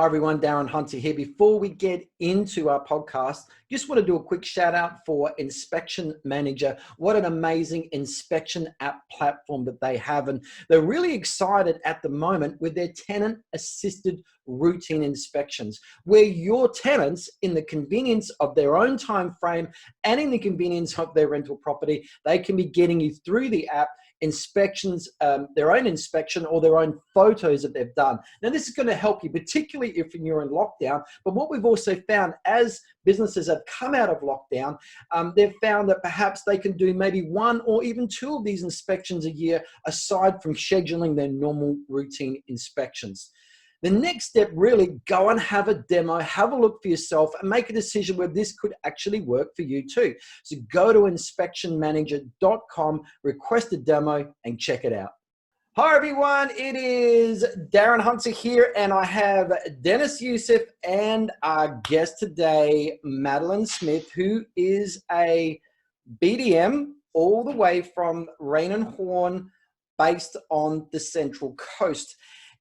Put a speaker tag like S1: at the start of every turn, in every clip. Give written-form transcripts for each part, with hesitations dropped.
S1: everyone, Darren Hunter here. Before we get into our podcast, just want to do a quick shout out for Inspection Manager. What an amazing inspection app platform that they have. And they're really excited at the moment with their tenant assisted routine inspections, where your tenants, in the convenience of their own time frame and in the convenience of their rental property, they can be getting you through the app inspections, their own inspection or their own photos that they've done. Now, this is going to help you, particularly if you're in lockdown. But what we've also found as businesses have come out of lockdown, they've found that perhaps they can do maybe one or even two of these inspections a year, aside from scheduling their normal routine inspections. The next step, really go and have a demo, have a look for yourself and make a decision where this could actually work for you too. So go to inspectionmanager.com, request a demo and check it out. Hi everyone, it is Darren Hunter here and I have Dennis Youssef and our guest today, Madeleine Smith, who is a BDM all the way from Raine and Horne, based on the Central Coast.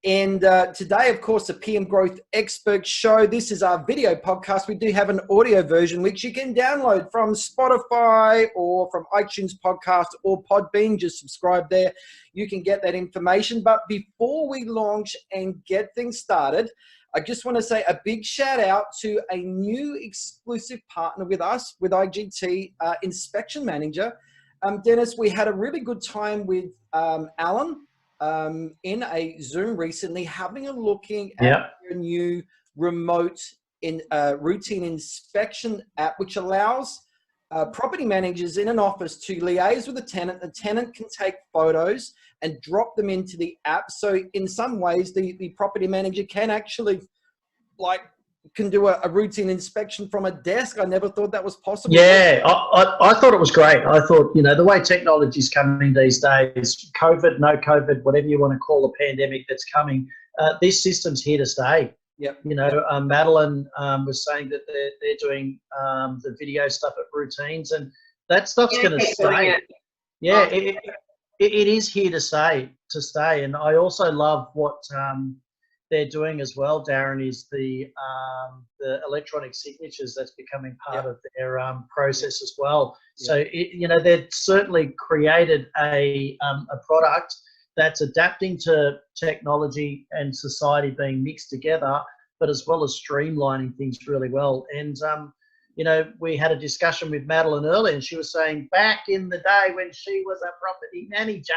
S1: And today, of course, the PM Growth Expert Show. This is our video podcast. We do have an audio version, which you can download from Spotify or from iTunes Podcast or Podbean. Just subscribe there. You can get that information. But before we launch and get things started, I just want to say a big shout out to a new exclusive partner with us, with IGT, Inspection Manager. Dennis, we had a really good time with Alan in a Zoom recently, having a looking at your new remote routine inspection app, which allows property managers in an office to liaise with a tenant. The tenant can take photos and drop them into the app. So in some ways, the property manager can actually can do a routine inspection from a desk. I never thought that was possible.
S2: Yeah, I thought it was great. I thought, the way technology is coming these days, COVID, no COVID, whatever you want to call a pandemic that's coming, this system's here to stay.
S1: Yep.
S2: Madeleine was saying that they're doing the video stuff at routines, and that stuff's going to stay. Yeah, it is here to stay. And I also love what they're doing as well, Darren, is the electronic signatures that's becoming part of their process as well. So they've certainly created a product that's adapting to technology and society being mixed together, but as well as streamlining things really well. And we had a discussion with Madeleine earlier, and she was saying back in the day when she was a property manager,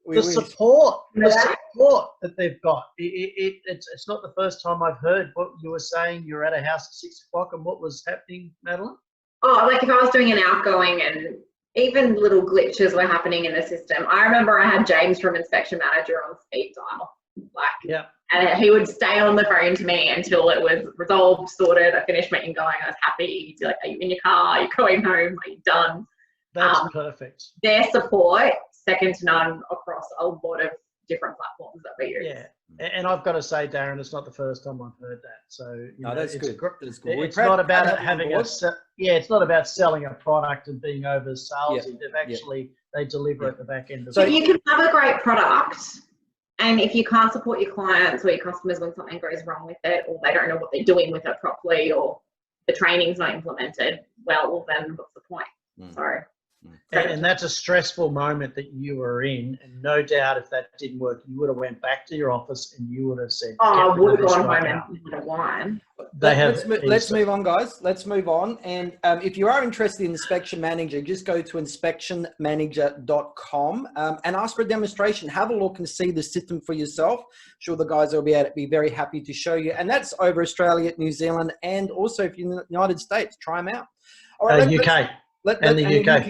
S2: the support that they've got. It's not the first time I've heard what you were saying. You're at a house at 6 o'clock, and what was happening, Madeleine?
S3: Oh, like if I was doing an outgoing and even little glitches were happening in the system. I remember I had James from Inspection Manager on speed dial, and he would stay on the phone to me until it was resolved, sorted. I finished meeting going. I was happy. He'd be like, "Are you in your car? Are you going home? Are you done?"
S2: That's perfect.
S3: Their support, second to none across a lot of different platforms that we use.
S2: Yeah, and I've got to say, Darren, it's not the first time I've heard that. So
S1: that's good. That's good.
S2: It's not about having it's not about selling a product and being over salesy. They deliver at the back end.
S3: So you can have a great product, and if you can't support your clients or your customers when something goes wrong with it, or they don't know what they're doing with it properly, or the training's not implemented well, then what's the point? Sorry.
S2: And that's a stressful moment that you were in, and no doubt if that didn't work, you would have went back to your office and you would have said,
S3: I would have gone home and would have won.
S1: Let's move on, guys. Let's move on. And if you are interested in Inspection Manager, just go to inspectionmanager.com and ask for a demonstration. Have a look and see the system for yourself. I'm sure the guys will be very happy to show you. And that's over Australia, New Zealand, and also if you're in the United States, try them out. All right,
S2: UK. The UK.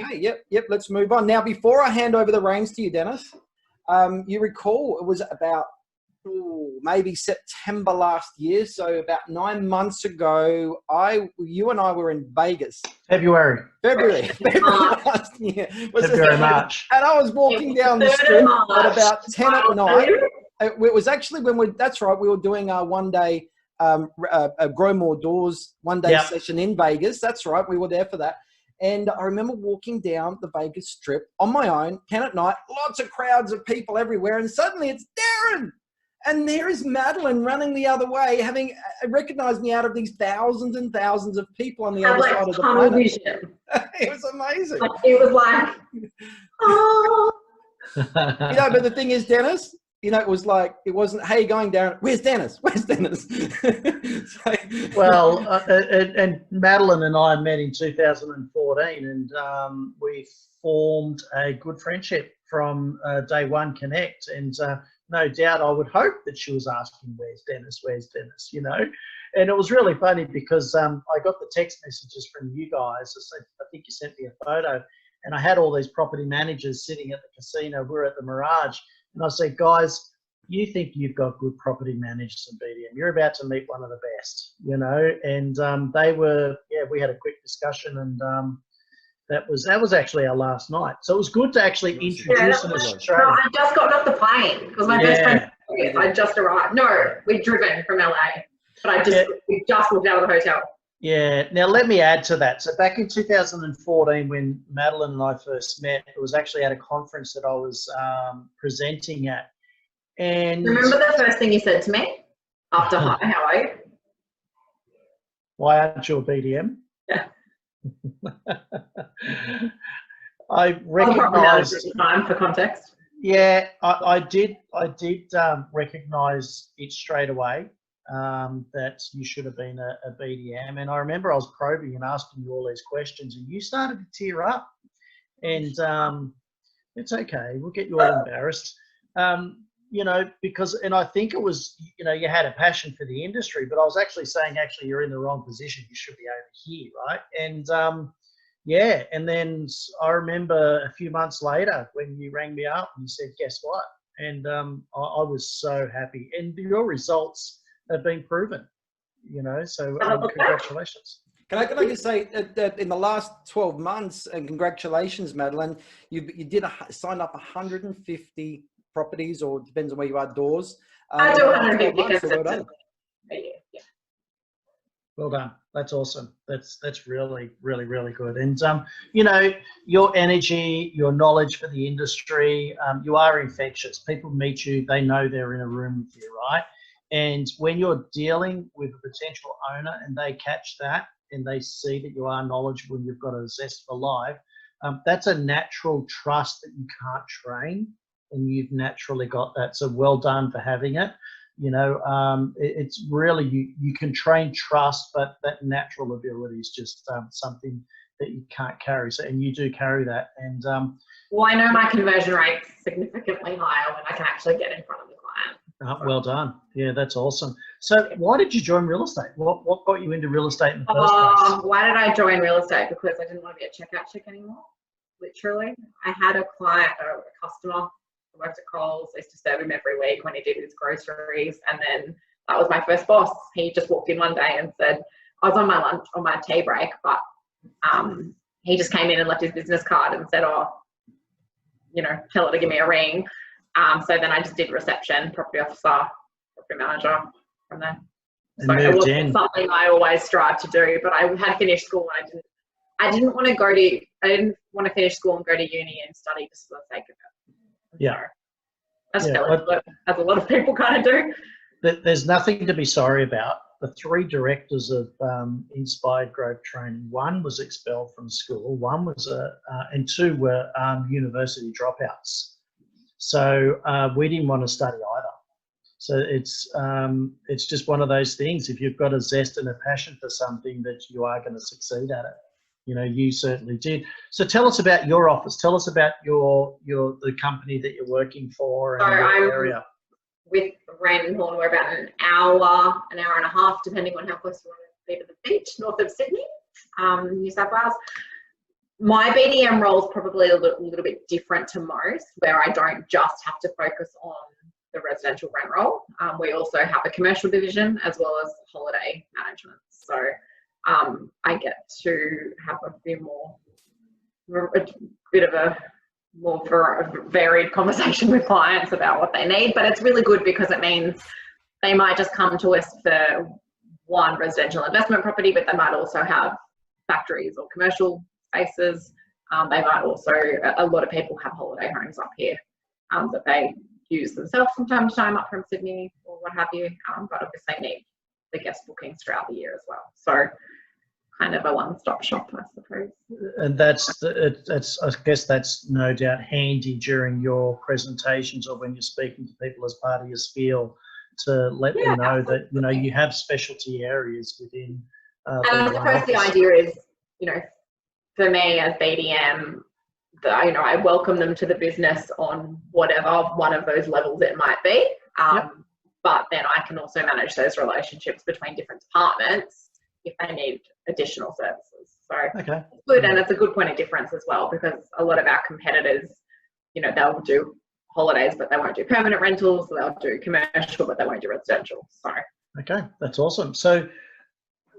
S1: Yep. Let's move on. Now, before I hand over the reins to you, Dennis, you recall it was about maybe September last year, so about 9 months ago, you and I were in Vegas.
S2: February
S1: last year.
S2: February, March.
S1: And I was walking down the street at about 10 at night. It was actually we were doing our one-day Grow More Doors one-day session in Vegas. That's right, we were there for that. And I remember walking down the Vegas Strip on my own, 10 at night, lots of crowds of people everywhere, and suddenly it's Darren. And there is Madeleine running the other way, having recognized me out of these thousands and thousands of people on the other side of the planet.
S3: Vision.
S1: It was amazing.
S3: It was like, oh.
S1: But the thing is, Dennis, it was like, it wasn't, hey, going down, where's Dennis? Where's Dennis?
S2: Well, and Madeleine and I met in 2014, and we formed a good friendship from day one connect. And no doubt I would hope that she was asking, where's Dennis? Where's Dennis? And it was really funny because I got the text messages from you guys. I think you sent me a photo, and I had all these property managers sitting at the casino. We're at the Mirage, and I said, guys, you think you've got good property managers in BDM. You're about to meet one of the best, and they were, we had a quick discussion, and that was actually our last night. So it was good to actually introduce an Australian.
S3: No, I just got off the plane because my best friend, I just arrived. No, we'd driven from LA, but we just walked out of the hotel.
S2: Yeah. Now let me add to that. So back in 2014, when Madeleine and I first met, it was actually at a conference that I was presenting at. And
S3: remember the first thing you said to me after hi, how are you?
S2: Why aren't you a BDM?
S3: Yeah.
S2: I recognise
S3: time for context.
S2: Yeah, I did recognise it straight away that you should have been a BDM, and I remember I was probing and asking you all these questions, and you started to tear up, and it's okay, we'll get you all embarrassed. Because, and I think it was, you had a passion for the industry, but I was actually saying, you're in the wrong position. You should be over here, right? And and then I remember a few months later when you rang me up and you said, guess what? And I was so happy. And your results have been proven, so congratulations.
S1: Can I just say that in the last 12 months, and congratulations, Madeleine, you did sign up 150 properties, or it depends on where you are, doors.
S3: I do 150.
S1: So well done.
S3: Yeah.
S2: Well done. That's awesome. That's really, really, really good. And your energy, your knowledge for the industry, you are infectious. People meet you, they know they're in a room with you, right? And when you're dealing with a potential owner and they catch that and they see that you are knowledgeable and you've got a zest for life, that's a natural trust that you can't train. And you've naturally got that. So well done for having it. It's really, you can train trust, but that natural ability is just something that you can't carry. So, and you do carry that. And
S3: well, I know my conversion rate's significantly higher when I can actually get in front of the client.
S2: Well done. Yeah, that's awesome. So why did you join real estate? What got you into real estate in the first place?
S3: Why did I join real estate? Because I didn't want to be a checkout chick anymore. Literally. I had a client, a customer, worked at Coles. I used to serve him every week when he did his groceries, and then that was my first boss. He just walked in one day and said, I was on my lunch, on my tea break, but he just came in and left his business card and said, tell her to give me a ring. So then I just did reception, property officer, property manager from there. So it wasn't something I always strive to do, but I had finished school and I didn't want to finish school and go to uni and study just for the sake of it.
S2: Yeah.
S3: As a lot of people kind of do.
S2: There's nothing to be sorry about. The 3 directors of Inspired Growth Training, 1 was expelled from school, 1 was and 2 were university dropouts. So we didn't want to study either. So it's just one of those things. If you've got a zest and a passion for something, that you are going to succeed at it. You certainly did. So tell us about your office. Tell us about the company that you're working for and your area.
S3: With Raine and Horne, we're about an hour and a half, depending on how close you want to be to the beach, north of Sydney, New South Wales. My BDM role is probably a little bit different to most, where I don't just have to focus on the residential rent role. We also have a commercial division as well as holiday management. So I get to have a bit of a more varied conversation with clients about what they need, but it's really good because it means they might just come to us for one residential investment property, but they might also have factories or commercial spaces. They might also, a lot of people have holiday homes up here that they use themselves from time to time up from Sydney or what have you, but obviously need the guest bookings throughout the year as well. So kind of a one-stop shop, I suppose.
S2: And that's I guess that's no doubt handy during your presentations or when you're speaking to people as part of your spiel to let them know that, you know, you have specialty areas within.
S3: And I suppose the idea is, you know, for me as BDM, you know, I welcome them to the business on whatever one of those levels it might be. But then I can also manage those relationships between different departments if they need additional services. So it's good, and it's a good point of difference as well, because a lot of our competitors, you know, they'll do holidays, but they won't do permanent rentals. They'll do commercial, but they won't do residential. So
S2: okay, that's awesome. So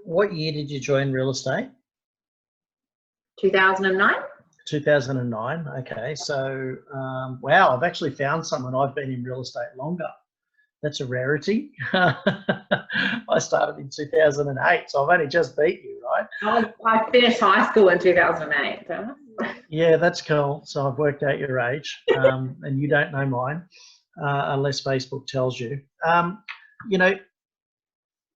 S2: what year did you join real estate?
S3: 2009.
S2: 2009. Okay, so wow, I've actually found someone. I've been in real estate longer. That's a rarity. I started in 2008, so I've only just beat you, right?
S3: I finished high school in 2008.
S2: Yeah, that's cool. So I've worked out your age, and you don't know mine, unless Facebook tells you. You know,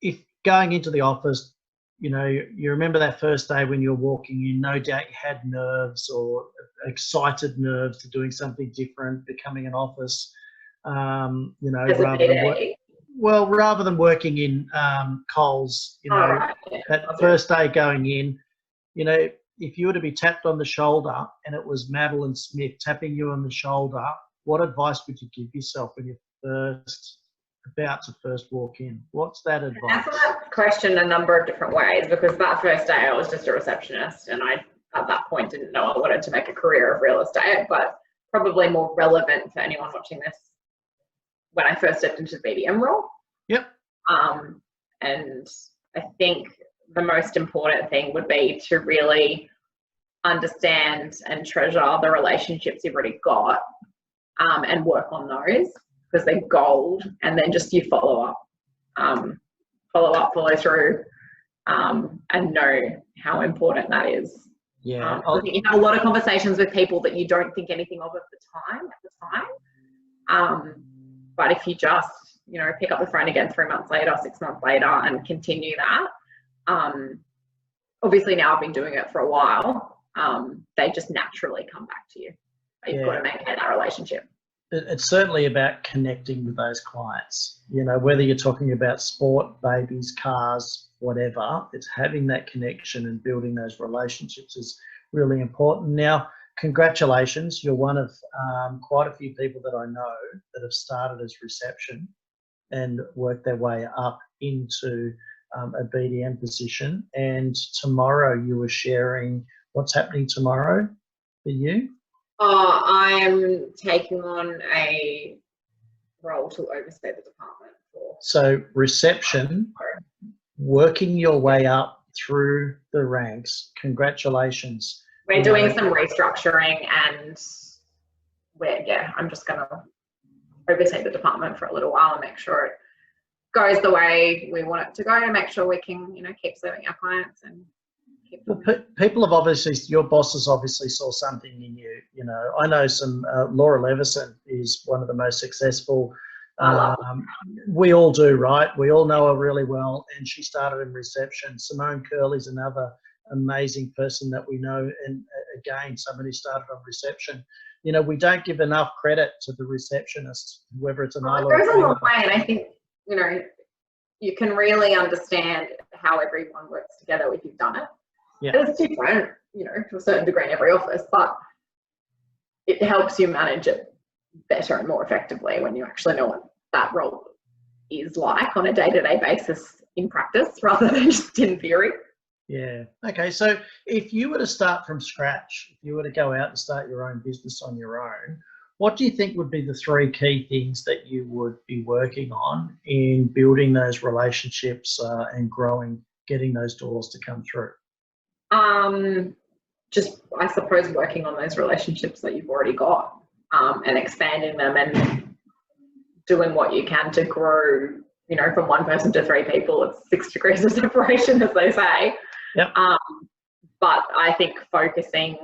S2: if going into the office, you know, you remember that first day when you're walking in, no doubt you had nerves or excited nerves to doing something different, becoming an office. You know, rather than working in Coles, you know, that first day going in, you know, if you were to be tapped on the shoulder and it was Madeleine Smith tapping you on the shoulder, what advice would you give yourself when you're about to walk in? What's that advice?
S3: That's that question a number of different ways, because that first day I was just a receptionist, and I at that point didn't know I wanted to make a career of real estate. But probably more relevant for anyone watching this, when I first stepped into the BDM role.
S2: Yep.
S3: And I think the most important thing would be to really understand and treasure the relationships you've already got, and work on those, because they're gold. And then just you follow up, follow through, and know how important that is.
S2: Yeah.
S3: I think you have a lot of conversations with people that you don't think anything of at the time. But if you just, you know, pick up the phone again 3 months later, 6 months later, and continue that, obviously now I've been doing it for a while, they just naturally come back to you. You've got to maintain that relationship.
S2: It's certainly about connecting with those clients, you know, whether you're talking about sport, babies, cars, whatever. It's having that connection and building those relationships is really important. Now, congratulations. You're one of quite a few people that I know that have started as reception and worked their way up into a BDM position. And tomorrow you were sharing what's happening tomorrow for you.
S3: I'm taking on a role to oversee the department.
S2: So reception, working your way up through the ranks. Congratulations.
S3: We're doing some restructuring, and I'm just going to oversee the department for a little while and make sure it goes the way we want it to go, to make sure we can, you know, keep serving our clients and keep them.
S2: Well, people have obviously, your bosses obviously saw something in you. You know, I know Laura Levison is one of the most successful. We all do, right? We all know her really well, and she started in reception. Simone Curley's another amazing person that we know, and again, somebody started on reception. You know, we don't give enough credit to the receptionist, whether it's an
S3: It goes a long way, and I think, you know, you can really understand how everyone works together if you've done it.
S2: Yeah.
S3: It's different, you know, to a certain degree in every office, but it helps you manage it better and more effectively when you actually know what that role is like on a day-to-day basis in practice, rather than just in theory.
S2: Yeah. Okay. So if you were to start from scratch, if you were to go out and start your own business on your own, what do you think would be the 3 key things that you would be working on in building those relationships and growing, getting those doors to come through?
S3: Just, I suppose, working on those relationships that you've already got, and expanding them and doing what you can to grow, you know, from 1 person to 3 people. It's 6 degrees of separation, as they say.
S2: Yep.
S3: But I think focusing,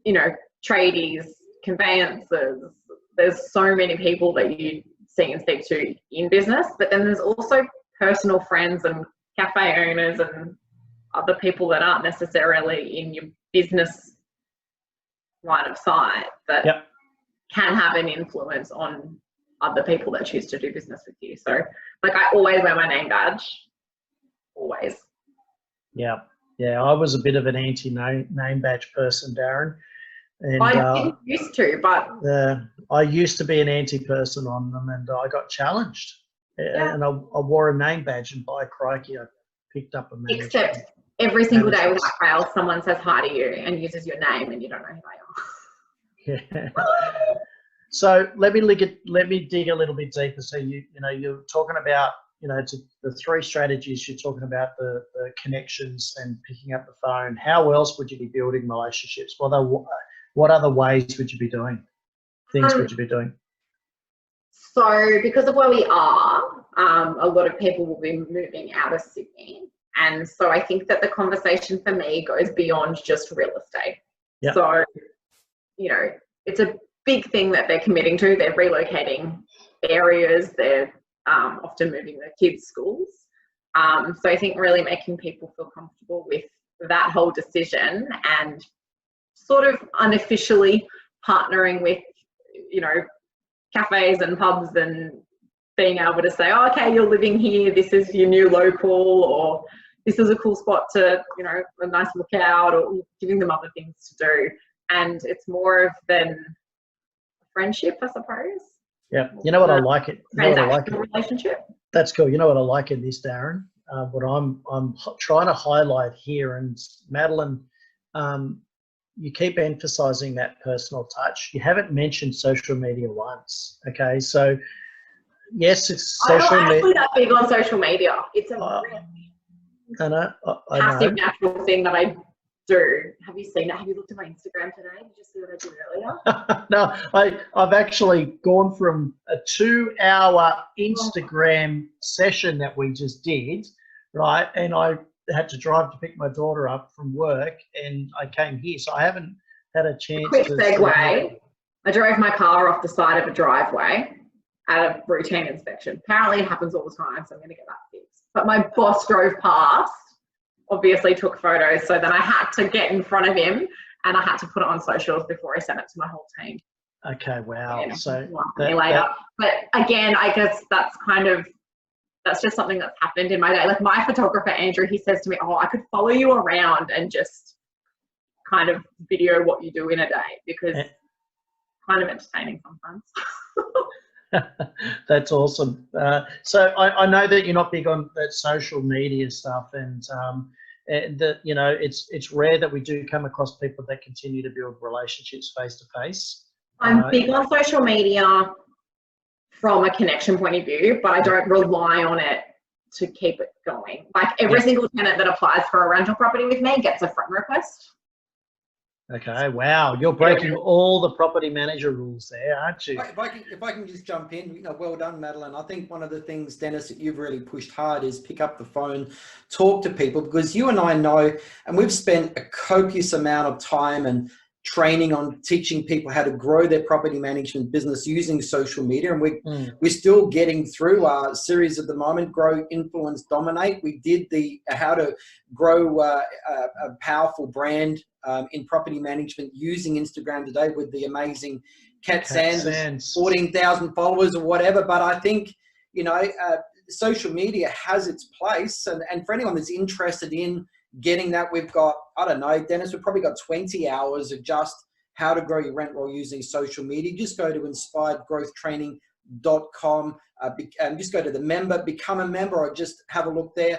S3: you know, tradies, conveyancers, there's so many people that you see and speak to in business, but then there's also personal friends and cafe owners and other people that aren't necessarily in your business line of sight that can have an influence on other people that choose to do business with you. So like I always wear my name badge, always.
S2: Yeah, I was a bit of an anti-name badge person, Darren. And
S3: I didn't used to, but
S2: I used to be an anti-person on them, and I got challenged. And I wore a name badge, and by crikey, I picked up a manager.
S3: Except every single day without fail, someone says hi to you and uses your name, and you don't know who they are.
S2: Yeah. So let me dig a little bit deeper. So you're talking about the three strategies. You're talking about the connections and picking up the phone. How else would you be building relationships? What other ways would you be doing? Would you be doing?
S3: So because of where we are, a lot of people will be moving out of Sydney. And so I think that the conversation for me goes beyond just real estate.
S2: Yep.
S3: So, it's a big thing that they're committing to. They're relocating areas. They're often moving their kids' schools. So I think really making people feel comfortable with that whole decision and sort of unofficially partnering with, cafes and pubs and being able to say, oh, okay, you're living here, this is your new local, or this is a cool spot to, a nice lookout, or giving them other things to do. And it's more of than a friendship, I suppose.
S2: Yeah. You know what I like it?
S3: Relationship.
S2: That's cool. You know what I like in this, Darren? What I'm trying to highlight here, and Madeleine, you keep emphasising that personal touch. You haven't mentioned social media once. Okay, so yes, it's social media.
S3: I'm not actually that big on social media. It's a
S2: really
S3: passive, natural thing that I do. Have you seen it? Have you looked at my Instagram today? Did you see what I did earlier?
S2: No, I've actually gone from a 2-hour Instagram session that we just did, right? And I had to drive to pick my daughter up from work, and I came here, so I haven't had a chance.
S3: Quick segue. I drove my car off the side of a driveway at a routine inspection. Apparently it happens all the time, so I'm going to get that fixed. But my boss drove past, obviously took photos, so then I had to get in front of him and I had to put it on socials before I sent it to my whole team.
S2: Okay, wow.
S3: Yeah,
S2: so
S3: later. But again, I guess that's just something that's happened in my day. Like my photographer, Andrew, he says to me, oh, I could follow you around and just kind of video what you do in a day, because it's kind of entertaining sometimes.
S2: That's awesome. So I know that you're not big on that social media stuff, and that it's rare that we do come across people that continue to build relationships face to face.
S3: I'm big on social media from a connection point of view, but I don't rely on it to keep it going. Like every single tenant that applies for a rental property with me gets a friend request.
S2: Okay, wow, you're breaking all the property manager rules there, aren't you?
S1: If I can just jump in, well done, Madeleine. I think one of the things, Dennis, that you've really pushed hard is pick up the phone, talk to people, because you and I know, and we've spent a copious amount of time and training on teaching people how to grow their property management business using social media, and we're still getting through our series at the moment, Grow, Influence, Dominate. We did the how to grow a powerful brand in property management using Instagram today with the amazing Kat Sands, 14,000 followers or whatever. But I think social media has its place, and for anyone that's interested in getting that, we've got, I don't know, Dennis, we've probably got 20 hours of just how to grow your rent roll using social media. Just go to inspiredgrowthtraining.com and just go to the member, become a member, or just have a look there.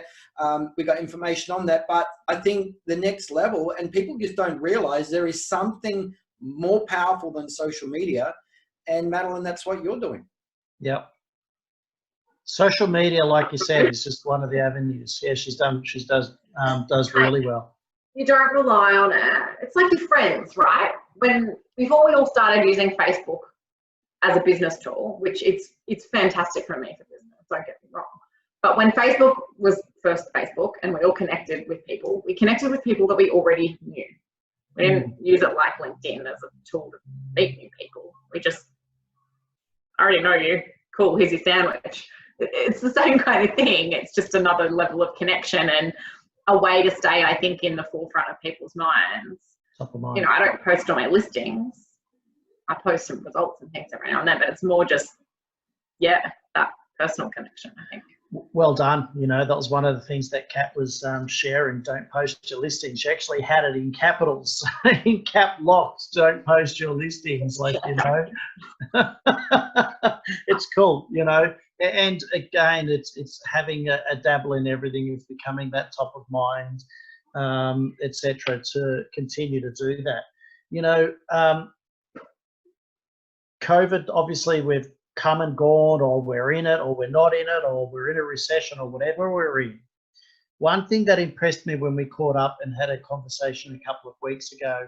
S1: We've got information on that. But I think the next level, and people just don't realize there is something more powerful than social media. And Madeleine, that's what you're doing.
S2: Yep. Social media, like you said, is just one of the avenues. Yeah, she does really well.
S3: You don't rely on it. It's like your friends, right? Before we all started using Facebook as a business tool, which it's fantastic for me for business, don't get me wrong. But when Facebook was first Facebook and we all connected with people, we connected with people that we already knew. We didn't use it like LinkedIn as a tool to meet new people. We just I already know you. Cool, here's your sandwich. It's the same kind of thing. It's just another level of connection and a way to stay, I think, in the forefront of people's minds.
S2: Top of mind.
S3: You know, I don't post on my listings. I post some results and things every now and then, but it's more just, yeah, that personal connection, I think.
S2: Well done. You know, that was one of the things that Kat was sharing. Don't post your listings. She actually had it in capitals, in cap locks. Don't post your listings. Like, you know, it's cool, you know. And again, it's having a dabble in everything. It's becoming that top of mind, etc. to continue to do that. You know, COVID, obviously, we've come and gone, or we're in it, or we're not in it, or we're in a recession, or whatever we're in. One thing that impressed me when we caught up and had a conversation a couple of weeks ago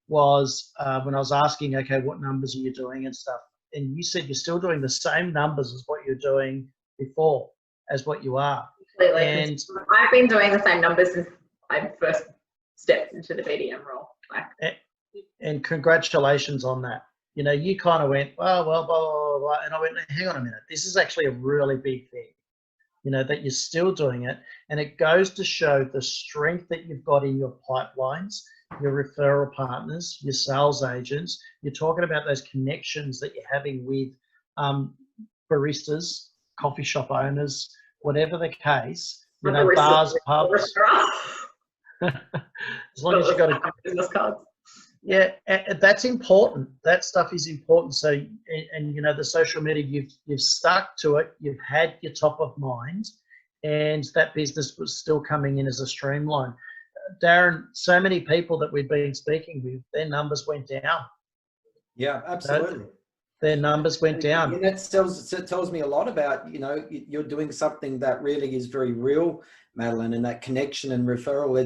S2: was when I was asking, okay, what numbers are you doing and stuff? And you said you're still doing the same numbers as what you're doing before, as what you are.
S3: Completely.
S2: And
S3: I've been doing the same numbers since I first stepped into the BDM role.
S2: And congratulations on that. You know, you kind of went, oh, well, blah, blah, blah, and I went, hang on a minute. This is actually a really big thing, you know, that you're still doing it. And it goes to show the strength that you've got in your pipelines, your referral partners, your sales agents. You're talking about those connections that you're having with baristas, coffee shop owners, whatever the case, you know, bars, pubs. As long as you've got a
S3: business cards.
S2: Yeah, that's important. That stuff is important. So, and you know, the social media, you've stuck to it. You've had your top of mind, and that business was still coming in as a streamline. Darren, so many people that we've been speaking with, their numbers went down.
S1: Yeah, absolutely.
S2: Their numbers went down.
S1: And that tells me a lot about, you know, you're doing something that really is very real, Madeleine, and that connection and referral.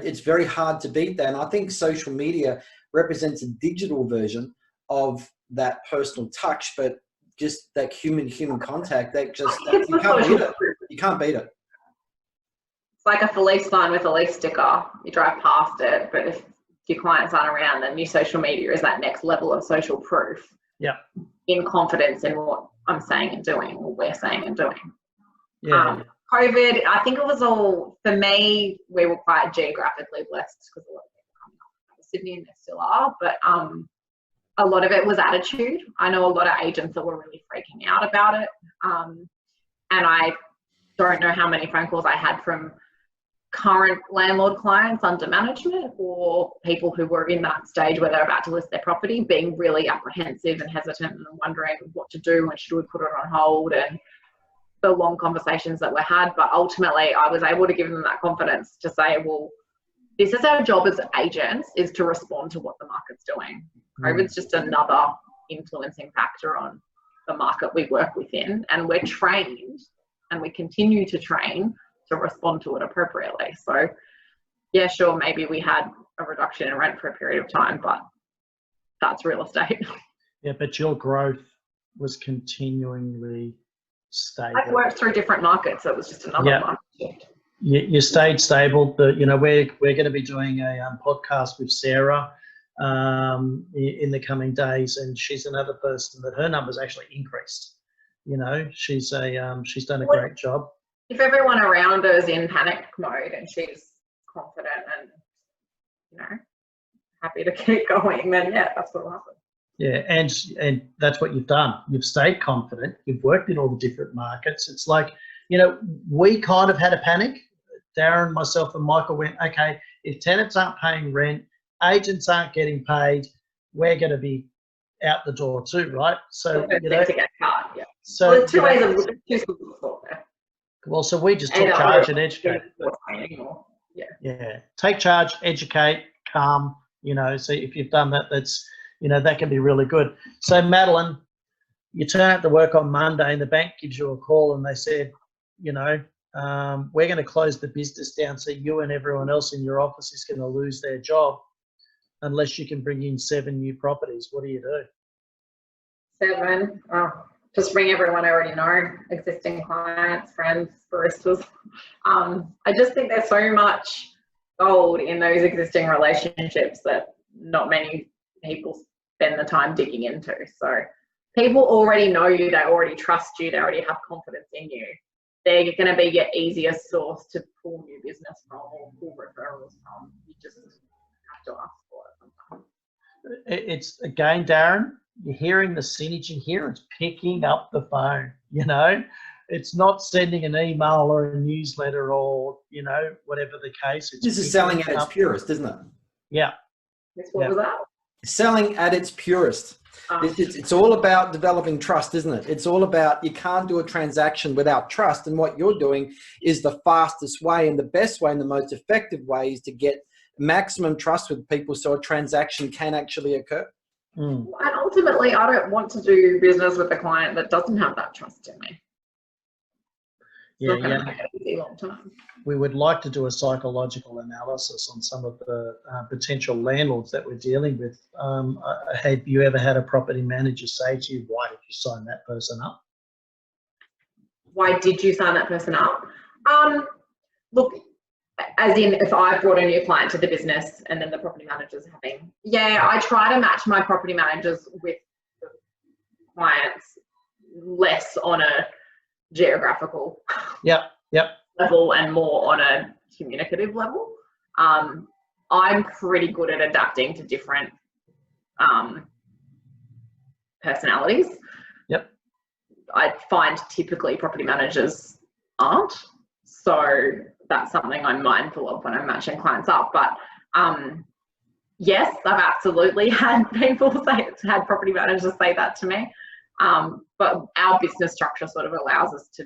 S1: It's very hard to beat that. And I think social media represents a digital version of that personal touch, but just that human contact, you can't beat it. You can't beat it.
S3: It's like a police sign with a leaf sticker. You drive past it, but if your clients aren't around, then your social media is that next level of social proof.
S2: Yeah.
S3: In confidence in what I'm saying and doing, or we're saying and doing.
S2: Yeah.
S3: COVID, I think it was all, for me, we were quite geographically blessed because a lot of people coming up from Sydney, and they still are, but a lot of it was attitude. I know a lot of agents that were really freaking out about it. And I don't know how many phone calls I had from current landlord clients under management, or people who were in that stage where they're about to list their property, being really apprehensive and hesitant and wondering what to do and should we put it on hold, and the long conversations that were had. But ultimately I was able to give them that confidence to say, well, this is our job as agents, is to respond to what the market's doing. COVID's just another influencing factor on the market we work within, and we're trained and we continue to train to respond to it appropriately. So yeah, sure, maybe we had a reduction in rent for a period of time, but that's real estate. Yeah,
S2: but your growth was continually stable.
S3: I've worked through different markets, so it was just another market shift.
S2: You stayed stable. You know, we're going to be doing a podcast with Sarah in the coming days, and she's another person that her numbers actually increased. You know, she's done a great job.
S3: If everyone around her is in panic mode and she's confident and, you know, happy to keep going, then yeah, that's what will happen.
S2: Yeah, and that's what you've done. You've stayed confident. You've worked in all the different markets. It's like, you know, we kind of had a panic. Darren, myself, and Michael went, okay, if tenants aren't paying rent, agents aren't getting paid, we're going to be out the door too, right? So, you know, to get cut, yeah. So well, two ways of there. Well, so we just took charge and educate. Yeah, take charge, educate, calm. You know, so if you've done that, that's, you know, that can be really good. So Madeleine, you turn up to work on Monday and the bank gives you a call and they said, you know, we're going to close the business down, so you and everyone else in your office is going to lose their job unless you can bring in 7 new properties. What do you do? 7? Oh, just bring everyone I already know, existing clients, friends, baristas. I just think there's so much gold in those existing relationships that not many people spend the time digging into. So
S3: people already know you, they already trust you, they already have confidence in you. They're going to be your easiest source to pull new business from or pull referrals from. You just have to ask for it sometimes.
S2: It's, again, Darren, you're hearing the synergy here. It's picking up the phone, you know. It's not sending an email or a newsletter or, you know, whatever the case. It's
S1: this is selling at its purest, isn't it?
S2: Yeah.
S3: What was that?
S1: Selling at its purest. It's all about developing trust, isn't it? It's all about, you can't do a transaction without trust. And what you're doing is the fastest way and the best way and the most effective way is to get maximum trust with people so a transaction can actually occur.
S3: And ultimately, I don't want to do business with a client that doesn't have that trust in me. Long time.
S2: We would like to do a psychological analysis on some of the potential landlords that we're dealing with. Have you ever had a property manager say to you, why did you sign that person up?
S3: Why did you sign that person up? Look, as in if I brought a new client to the business and then the property manager's having, I try to match my property managers with the clients less on a geographical level and more on a communicative level. I'm pretty good at adapting to different personalities. I find typically property managers aren't, so that's something I'm mindful of when I'm matching clients up. But yes, I've absolutely had property managers say that to me. But our business structure sort of allows us to,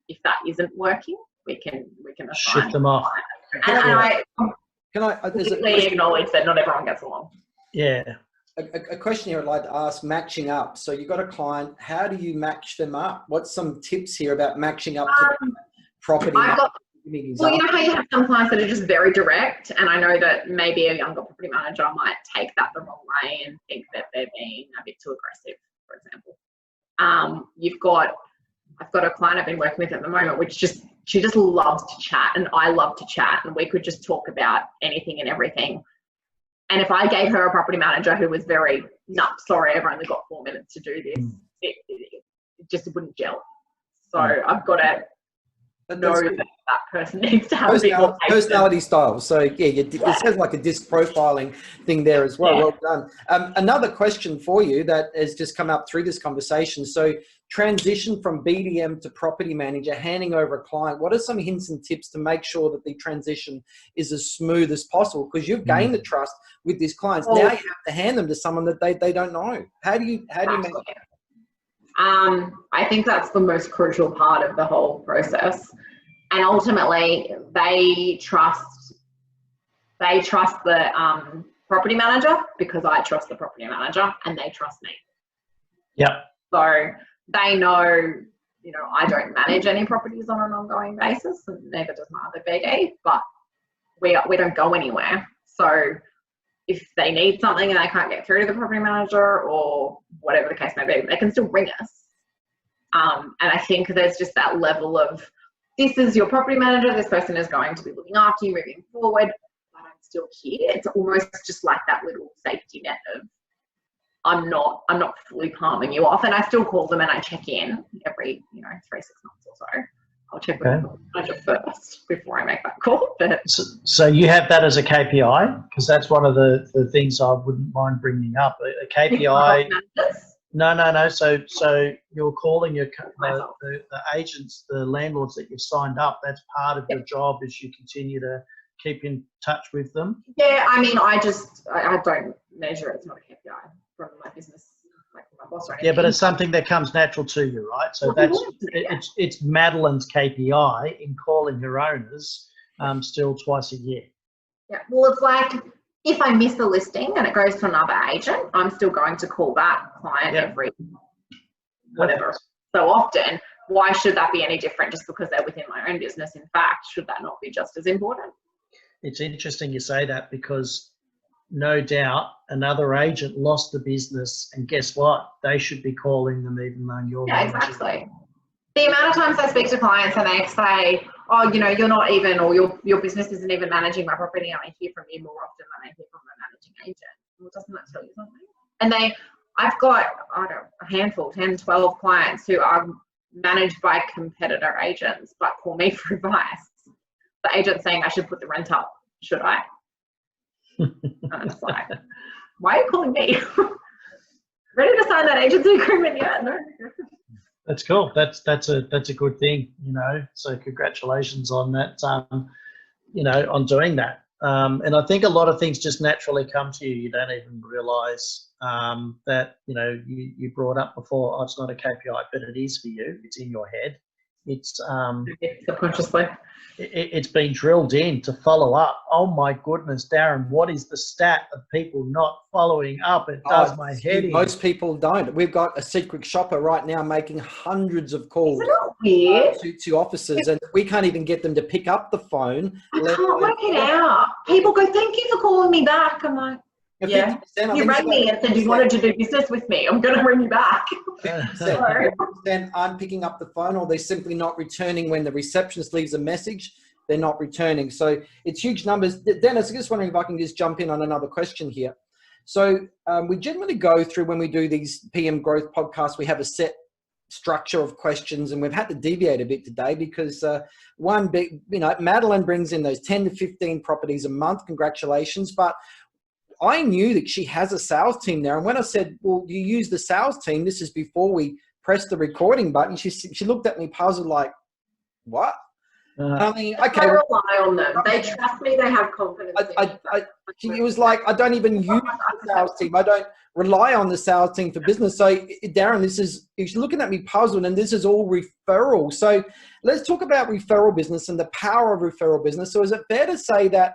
S3: if that isn't working, we can assign
S2: shift them off.
S3: And I
S1: completely
S3: acknowledge that not everyone gets along.
S2: Yeah.
S1: A question here I'd like to ask, matching up. So you've got a client, how do you match them up? What's some tips here about matching up to property?
S3: Well, you know how you have some clients that are just very direct, and I know that maybe a younger property manager might take that the wrong way and think that they're being a bit too aggressive, for example. I've got a client I've been working with at the moment, she just loves to chat, and I love to chat, and we could just talk about anything and everything. And if I gave her a property manager who was very, no, sorry, I've only got 4 minutes to do this, it just wouldn't gel. So I've got to know that person needs to have
S1: personality style. So it sounds like a disc profiling thing there as well. Well done. Another question for you that has just come up through this conversation. So transition from BDM to property manager, handing over a client, what are some hints and tips to make sure that the transition is as smooth as possible? Because you've gained the trust with these clients. Now you have to hand them to someone that they don't know. How do you make it?
S3: I think that's the most crucial part of the whole process. And ultimately, they trust the property manager because I trust the property manager and they trust me.
S2: Yeah.
S3: So they know, I don't manage any properties on an ongoing basis, and neither does my other BD, but we don't go anywhere. So if they need something and they can't get through to the property manager or whatever the case may be, they can still ring us. And I think there's just that level of, this is your property manager, this person is going to be looking after you moving forward, but I'm still here. It's almost just like that little safety net of, I'm not fully palming you off. And I still call them and I check in every, 3-6 months or so. I'll check with the manager first before I make that call. But
S2: so you have that as a KPI? Because that's one of the things I wouldn't mind bringing up. A KPI. No. So you're calling the agents, the landlords that you've signed up. That's part of your job, is you continue to keep in touch with them.
S3: Yeah, I mean, I don't measure it. It's not a KPI from my business, like my boss or anything.
S2: Yeah, but it's something that comes natural to you, right? So it's Madeleine's KPI in calling her owners still twice a year.
S3: Yeah, well, it's like, if I miss a listing and it goes to another agent, I'm still going to call that client every whatever so often. Why should that be any different just because they're within my own business? In fact, should that not be just as important?
S2: It's interesting you say that, because no doubt another agent lost the business, and guess what? They should be calling them even though you're
S3: exactly. The amount of times I speak to clients and they say, oh, you're not even, or your business isn't even managing my property, and I hear from you more often than I hear from my managing agent. Well, doesn't that tell you something? And I've got, I don't know, a handful, 10, 12 clients who are managed by competitor agents, but call me for advice. The agent's saying I should put the rent up. Should I? And it's like, why are you calling me? Ready to sign that agency agreement yet? No.
S2: That's cool. That's a good thing, you know. So congratulations on that. You know, on doing that. And I think a lot of things just naturally come to you. You don't even realise that, you know, you brought up before, oh, it's not a KPI, but it is for you. It's in your head. It's
S3: subconsciously.
S2: It's been drilled in to follow up. Oh my goodness, Darren, what is the stat of people not following up? It does my head in.
S1: Most people don't. We've got a secret shopper right now making hundreds of calls to offices, and we can't even get them to pick up the phone.
S3: I can't work it out. People go, thank you for calling me back. I'm like, yeah, you rang me and said you wanted to do business with me. I'm going to ring you back.
S1: 50% aren't picking up the phone, or they're simply not returning when the receptionist leaves a message. They're not returning. So it's huge numbers. Dennis, I'm just wondering if I can just jump in on another question here. So we generally go through, when we do these PM growth podcasts, we have a set structure of questions, and we've had to deviate a bit today because one big, you know, Madeleine brings in those 10 to 15 properties a month. Congratulations. But I knew that she has a sales team there. And when I said, well, you use the sales team, this is before we pressed the recording button, she looked at me puzzled like, what? I mean, okay.
S3: I rely on them. They trust me. They have confidence.
S1: It was like, I don't even use the sales team. I don't rely on the sales team for business. So Darren, she's looking at me puzzled, and this is all referral. So let's talk about referral business and the power of referral business. So is it fair to say that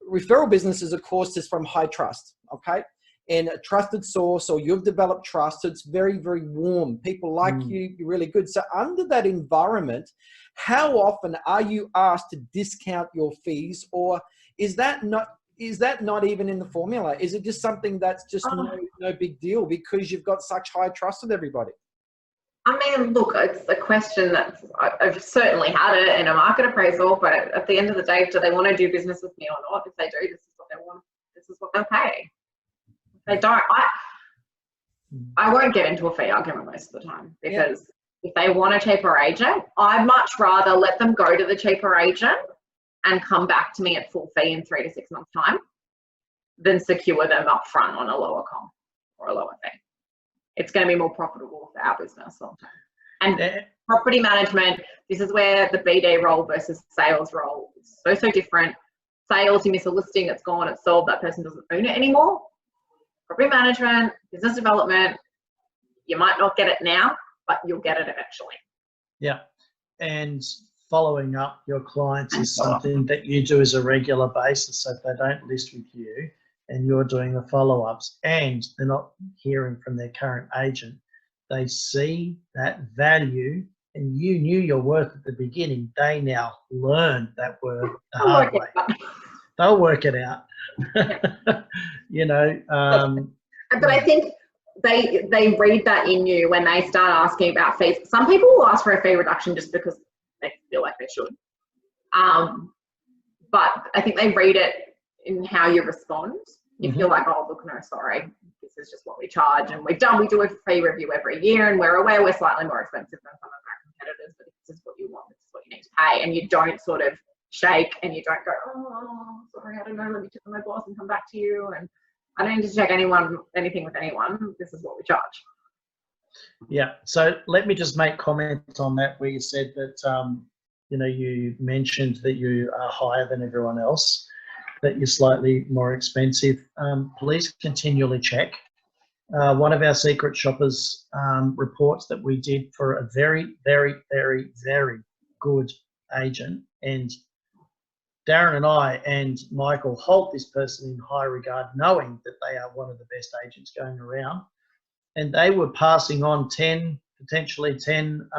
S1: referral business is, of course, is from high trust, okay? And a trusted source, or you've developed trust. It's very, very warm. People like you, you're really good. So under that environment, how often are you asked to discount your fees, or is that not even in the formula? Is it just something that's just no big deal because you've got such high trust with everybody?
S3: I mean, look, it's a question that I've certainly had it in a market appraisal, but at the end of the day, do they want to do business with me or not? If they do, this is what they want. This is what they'll pay. If they don't, I won't get into a fee argument most of the time, because if they want a cheaper agent, I'd much rather let them go to the cheaper agent and come back to me at full fee in 3 to 6 months' time than secure them up front on a lower comp or a lower fee. It's going to be more profitable for our business. And property management, this is where the BD role versus sales role is so different. Sales, you miss a listing, it's gone, it's sold, that person doesn't own it anymore. Property management, business development, you might not get it now, but you'll get it eventually.
S2: Yeah. And following up your clients is something that you do as a regular basis. So if they don't list with you, and you're doing the follow-ups, and they're not hearing from their current agent, they see that value, and you knew your worth at the beginning. They now learn that worth the hard way. They'll work it out. You know.
S3: But I think they read that in you when they start asking about fees. Some people will ask for a fee reduction just because they feel like they should. But I think they read it in how you respond. If you're like, oh, look, no, sorry, this is just what we charge, and we do a fee review every year, and we're aware we're slightly more expensive than some of our competitors, but if this is what you want, this is what you need to pay, and you don't sort of shake, and you don't go, oh, sorry, I don't know, let me check with my boss and come back to you, and I don't need to check anything with anyone, this is what we charge.
S2: Yeah, so let me just make comment on that, where you said that, you know, you mentioned that you are higher than everyone else, that you're slightly more expensive. Please continually check. One of our secret shoppers reports that we did for a very, very, very, very good agent, and Darren and I and Michael hold this person in high regard, knowing that they are one of the best agents going around, and they were passing on potentially 10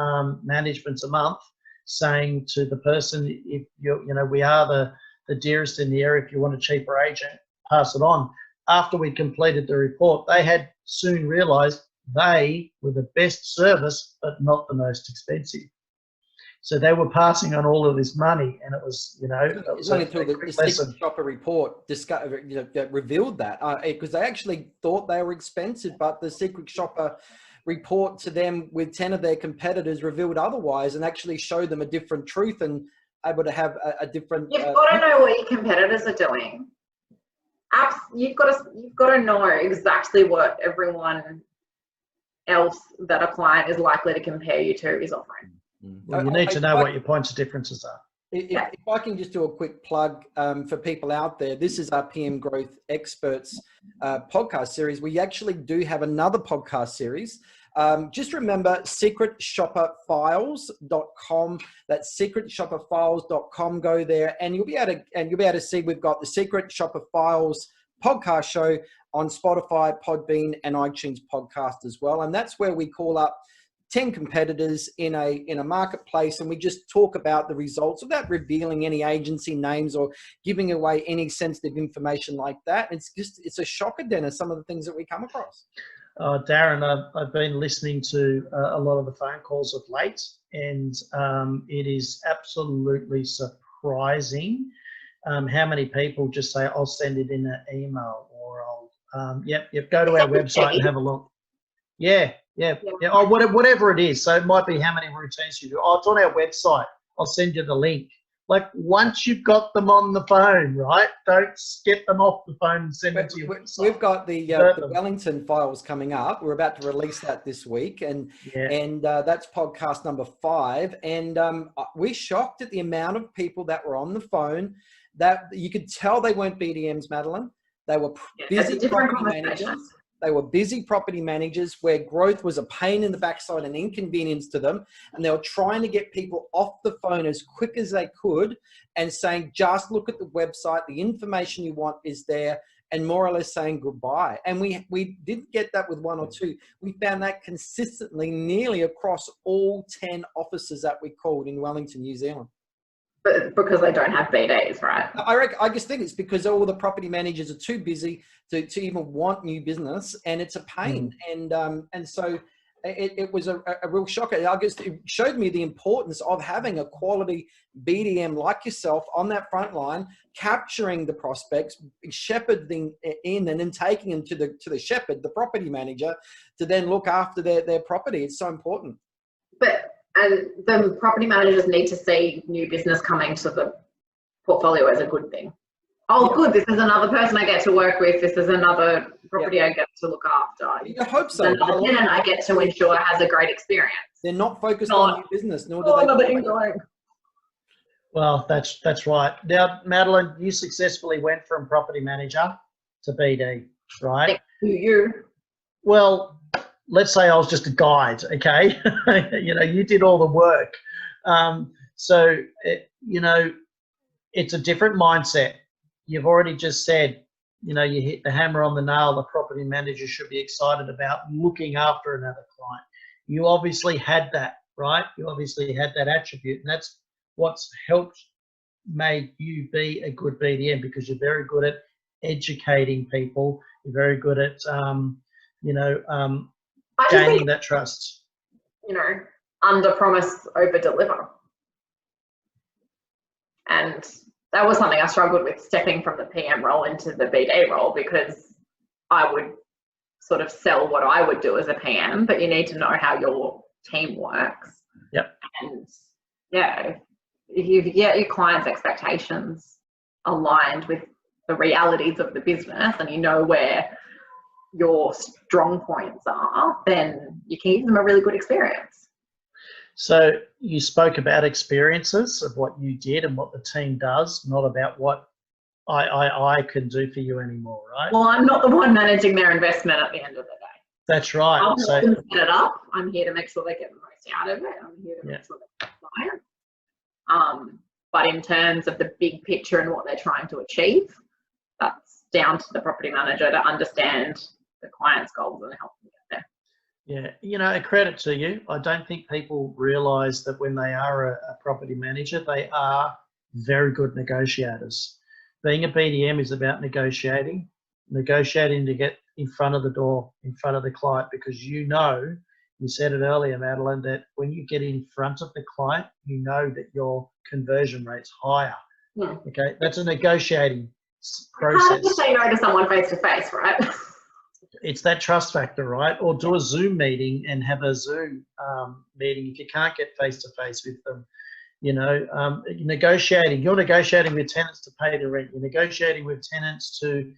S2: managements a month, saying to the person, if you know, we are the dearest in the area, if you want a cheaper agent, pass it on. After we completed the report, they had soon realised they were the best service, but not the most expensive. So they were passing on all of this money, and it was, you know, it was
S1: only until the secret shopper report discovered, you know, that revealed that, because they actually thought they were expensive, but the secret shopper report to them with 10 of their competitors revealed otherwise, and actually showed them a different truth and able to have a different.
S3: You've got to know what your competitors are doing. You've got to know exactly what everyone else that a client is likely to compare you to is offering.
S2: Well, you need to know what your points of differences are.
S1: If I can just do a quick plug for people out there, this is our PM Growth Experts podcast series. We actually do have another podcast series. Just remember secretshopperfiles.com. That's secretshopperfiles.com. Go there and you'll be able to see we've got the Secret Shopper Files podcast show on Spotify, Podbean, and iTunes podcast as well. And that's where we call up 10 competitors in a marketplace, and we just talk about the results without revealing any agency names or giving away any sensitive information like that. It's a shocker, Dennis, some of the things that we come across.
S2: Darren, I've been listening to a lot of the phone calls of late, and it is absolutely surprising how many people just say, I'll send it in an email, or I'll, go to our website and have a look. Yeah. Or whatever it is. So it might be how many routines you do. Oh, it's on our website. I'll send you the link. Like, once you've got them on the phone, right? Don't get them off the phone and send it to your website.
S1: We've got the Wellington files coming up. We're about to release that this week, and that's podcast number 5. And we're shocked at the amount of people that were on the phone that you could tell they weren't BDMs, Madeleine. They were busy property managers. They were busy property managers where growth was a pain in the backside and inconvenience to them. And they were trying to get people off the phone as quick as they could and saying, just look at the website. The information you want is there, and more or less saying goodbye. And we didn't get that with 1 or 2. We found that consistently nearly across all 10 offices that we called in Wellington, New Zealand.
S3: But because they don't have BDs, right?
S1: I just think it's because all the property managers are too busy to even want new business, and it's a pain. And so it was a real shocker. I guess it showed me the importance of having a quality BDM like yourself on that front line, capturing the prospects, shepherding in, and then taking them to the shepherd, the property manager, to then look after their property. It's so important.
S3: But the property managers need to see new business coming to the portfolio as a good thing. Oh, good, this is another person I get to work with. This is another property I get to look after.
S1: You hope so.
S3: Another tenant I get to ensure has a great experience.
S1: They're not focused on new business, nor do they.
S2: Well, that's right. Now, Madeleine, you successfully went from property manager to BD, right?
S3: Thank you.
S2: Well, let's say I was just a guide, okay? You did all the work. It's a different mindset. You've already just said, you hit the hammer on the nail. The property manager should be excited about looking after another client. You obviously had that, right? You obviously had that attribute, and that's what's made you be a good BDM, because you're very good at educating people. You're very good at, gaining that trust.
S3: Under promise, over deliver. And that was something I struggled with, stepping from the PM role into the BD role, because I would sort of sell what I would do as a PM, but you need to know how your team works.
S2: Yep.
S3: And if you get your clients' expectations aligned with the realities of the business, and you know where your strong points are, then you can give them a really good experience.
S2: So you spoke about experiences of what you did and what the team does, not about what I can do for you anymore, right?
S3: Well, I'm not the one managing their investment at the end of the day.
S2: That's right.
S3: I'll help them set it up. I'm here to make sure they get the most out of it. I'm here to make sure they compliant. But in terms of the big picture and what they're trying to achieve, that's down to the property manager to understand the client's goals and help them get there.
S2: Yeah, a credit to you. I don't think people realise that when they are a property manager, they are very good negotiators. Being a BDM is about negotiating to get in front of the door, in front of the client, because You said it earlier, Madeleine, that when you get in front of the client, you know that your conversion rate's higher.
S3: Yeah.
S2: Okay, that's a negotiating
S3: process. You can't just
S2: process.
S3: say no to someone face to face, right?
S2: It's that trust factor, right? Or do a Zoom meeting and have a Zoom meeting if you can't get face to face with them. You know, negotiating. You're negotiating with tenants to pay the rent. You're negotiating with tenants to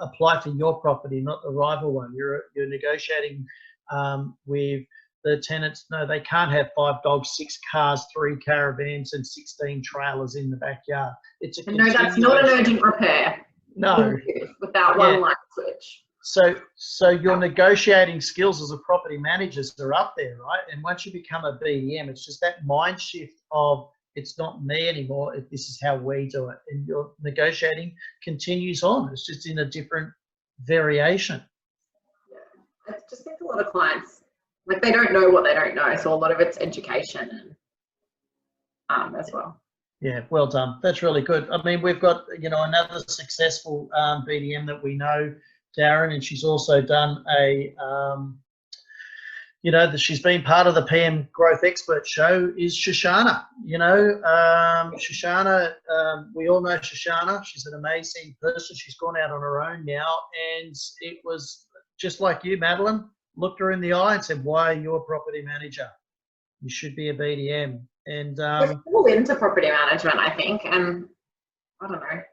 S2: apply for your property, not the rival one. You're negotiating with the tenants. No, they can't have 5 dogs, 6 cars, 3 caravans, and 16 trailers in the backyard. It's a
S3: no, that's not an urgent repair.
S2: No,
S3: without one light switch.
S2: So your negotiating skills as a property manager are up there, right? And once you become a BDM, it's just that mind shift of it's not me anymore. This is how we do it, and your negotiating continues on. It's just in a different variation.
S3: Yeah. I just think a lot of clients, like, they don't know what they don't know, so a lot of it's education and as well.
S2: Yeah, well done. That's really good. I mean, we've got, you know, another successful BDM that we know, Darren, and she's also done a, you know, she's been part of the PM Growth Expert Show, is Shoshana. You know, Shoshana, we all know Shoshana. She's an amazing person. She's gone out on her own now, and it was just like you, Madeleine, looked her in the eye and said, why are you a property manager? You should be a BDM. And
S3: we're all into property management, I think, and I don't know.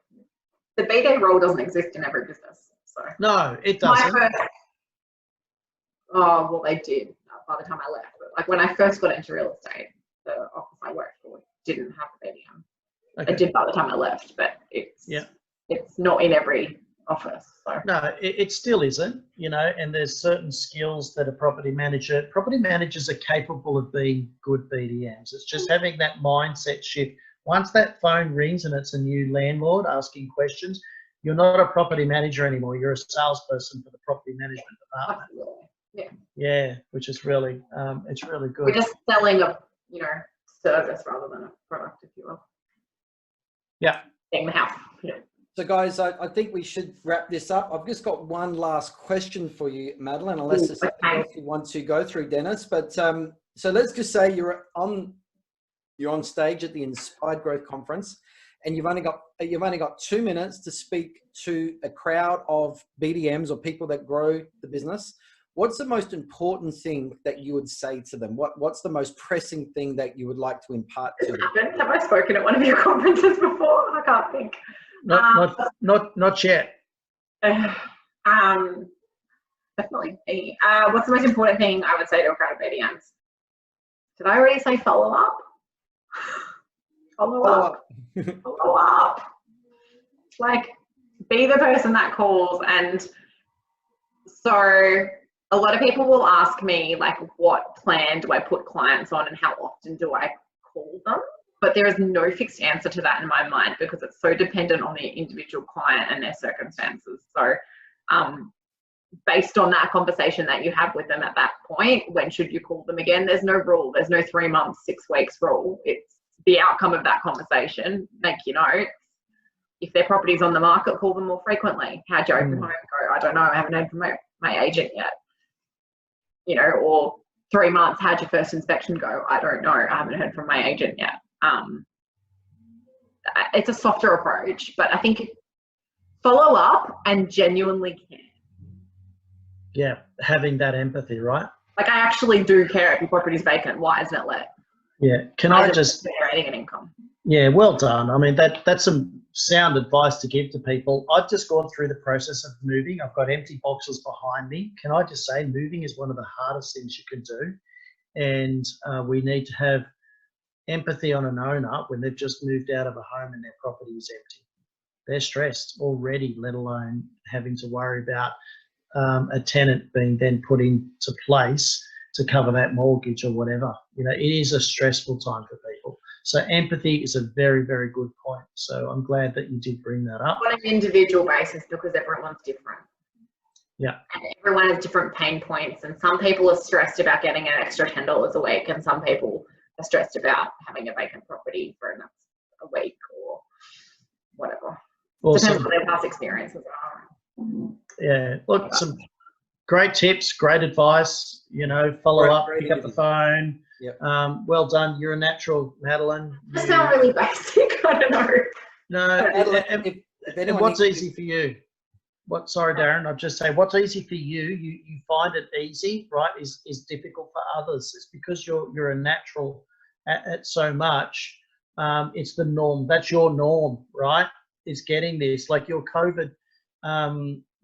S3: The BD role doesn't exist in every business. So
S2: no, it doesn't.
S3: Oh, well, they did by the time I left. But like when I first got into real estate, the office I worked for didn't have a BDM. Okay. It did by the time I left, but it's not in every office. So
S2: no, it still isn't, you know, and there's certain skills that a property managers are capable of being good BDMs. It's just having that mindset shift. Once that phone rings and it's a new landlord asking questions, you're not a property manager anymore. You're a salesperson for the property management department.
S3: Absolutely.
S2: Yeah, which is really, it's really good.
S3: We're just selling a, you know, service rather than a product, if you will.
S2: Yeah.
S3: In the house. Yeah.
S1: So guys, I think we should wrap this up. I've just got one last question for you, Madeleine, unless there's something else you want to go through, Dennis. But so let's just say you're on stage at the Inspired Growth Conference, and you've only got 2 minutes to speak to a crowd of BDMs or people that grow the business. What's the most important thing that you would say to them? What's the most pressing thing that you would like to impart to them?
S3: Have I spoken at one of your conferences before? I can't think.
S2: Not yet.
S3: Definitely. What's the most important thing I would say to a crowd of BDMs? Did I already say follow up? Follow up. Like, be the person that calls. And so a lot of people will ask me, like, what plan do I put clients on and how often do I call them? But there is no fixed answer to that in my mind because it's so dependent on the individual client and their circumstances. So based on that conversation that you have with them at that point, when should you call them again? There's no rule. There's no 3 months, 6 weeks rule. It's the outcome of that conversation. Make your notes. If their property's on the market, call them more frequently. How'd your open home go? I don't know. I haven't heard from my agent yet. You know, or 3 months, how'd your first inspection go? I don't know. I haven't heard from my agent yet. It's a softer approach, but I think follow up and genuinely care.
S2: Yeah, having that empathy, right?
S3: Like, I actually do care if your property's vacant. Why isn't it let?
S2: Yeah, can I just
S3: generating an income?
S2: Yeah, well done. I mean, that's some sound advice to give to people. I've just gone through the process of moving. I've got empty boxes behind me. Can I just say, moving is one of the hardest things you can do, and we need to have empathy on an owner when they've just moved out of a home and their property is empty. They're stressed already, let alone having to worry about a tenant being then put into place to cover that mortgage or whatever. You know, it is a stressful time for people. So empathy is a very, very good point. So I'm glad that you did bring that up.
S3: On an individual basis, because everyone's different.
S2: Yeah. And
S3: everyone has different pain points, and some people are stressed about getting an extra $10 a week, and some people are stressed about having a vacant property for a week or whatever. Awesome. Depends on their past experiences are.
S2: Yeah. Look, great tips, great advice. You know, follow up, pick up the phone.
S1: Yep.
S2: Well done. You're a natural, Madeleine.
S3: I sound really basic. I don't know.
S2: No.
S1: Madeleine,
S2: and what's easy for you? Sorry, Darren. I'll just say what's easy for you. You find it easy, right? Is difficult for others. It's because you're a natural at so much. It's the norm. That's your norm, right? It's getting this. Like your COVID,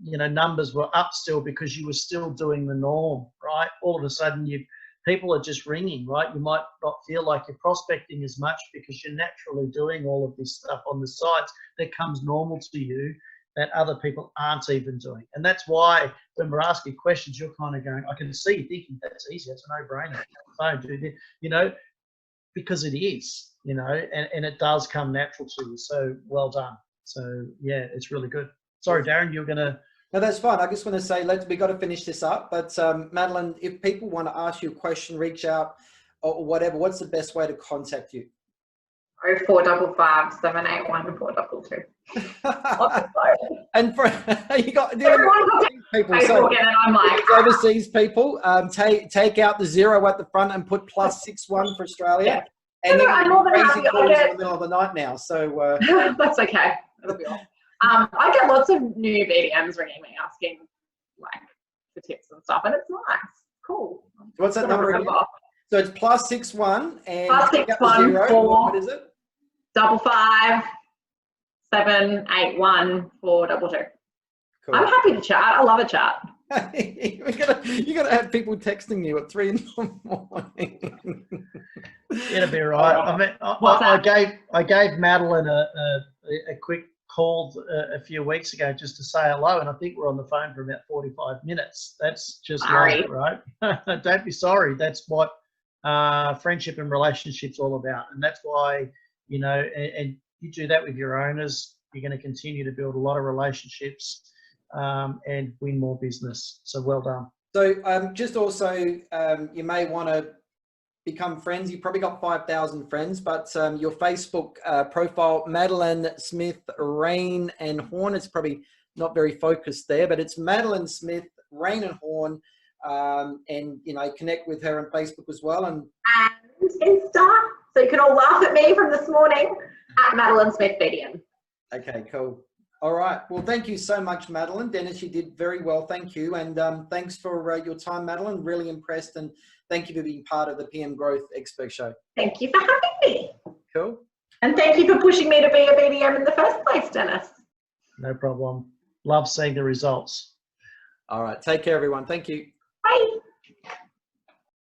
S2: numbers were up still because you were still doing the norm, right? All of a sudden, people are just ringing, right? You might not feel like you're prospecting as much because you're naturally doing all of this stuff on the sites that comes normal to you that other people aren't even doing. And that's why when we're asking questions, you're kind of going, I can see you thinking that's easy. It's a no-brainer. Don't do this, because it is, and it does come natural to you. So well done. So yeah, it's really good. Sorry, Darren, you're going to...
S1: No, that's fine. I just want to say, we got to finish this up. But Madeleine, if people want to ask you a question, reach out or whatever, what's the best way to contact you?
S3: 0455 781 422.
S1: And for you got people,
S3: so I'm like
S1: overseas people, take out the 0 at the front and put +61 for Australia. Yeah. And
S3: I'm more than happy.
S1: In the middle of the night now, so
S3: that's okay. That'll be all. I get lots of new BDMs ringing me asking for tips and stuff, and it's nice. Cool.
S1: What's that number again? So it's +61 and
S3: +61 4.
S1: What is it?
S3: 55 781 422. Cool. I'm happy to chat. I love a chat.
S1: You're gonna have people texting you at 3 in the morning.
S2: It'll be right. I mean, I gave Madeleine a quick call a few weeks ago just to say hello, and I think we're on the phone for about 45 minutes. That's just life, right? Don't be sorry. That's what friendship and relationships all about, and that's why and you do that with your owners. You're going to continue to build a lot of relationships and win more business. So well done.
S1: So just also, you may want to become friends. You've probably got 5,000 friends, but your Facebook profile, Madeleine Smith, Raine and Horne, it's probably not very focused there, but it's Madeleine Smith, Raine and Horne, and connect with her on Facebook as well. And
S3: Insta, so you can all laugh at me from this morning at Madeleine Smith BDM.
S1: Okay, cool. All right. Well, thank you so much, Madeleine. Dennis, you did very well. Thank you. And thanks for your time, Madeleine. Really impressed. And thank you for being part of the PM Growth Expo Show.
S3: Thank you for having me.
S1: Cool.
S3: And thank you for pushing me to be a BDM in the first place, Dennis.
S2: No problem. Love seeing the results.
S1: All right. Take care, everyone. Thank you.
S3: Bye.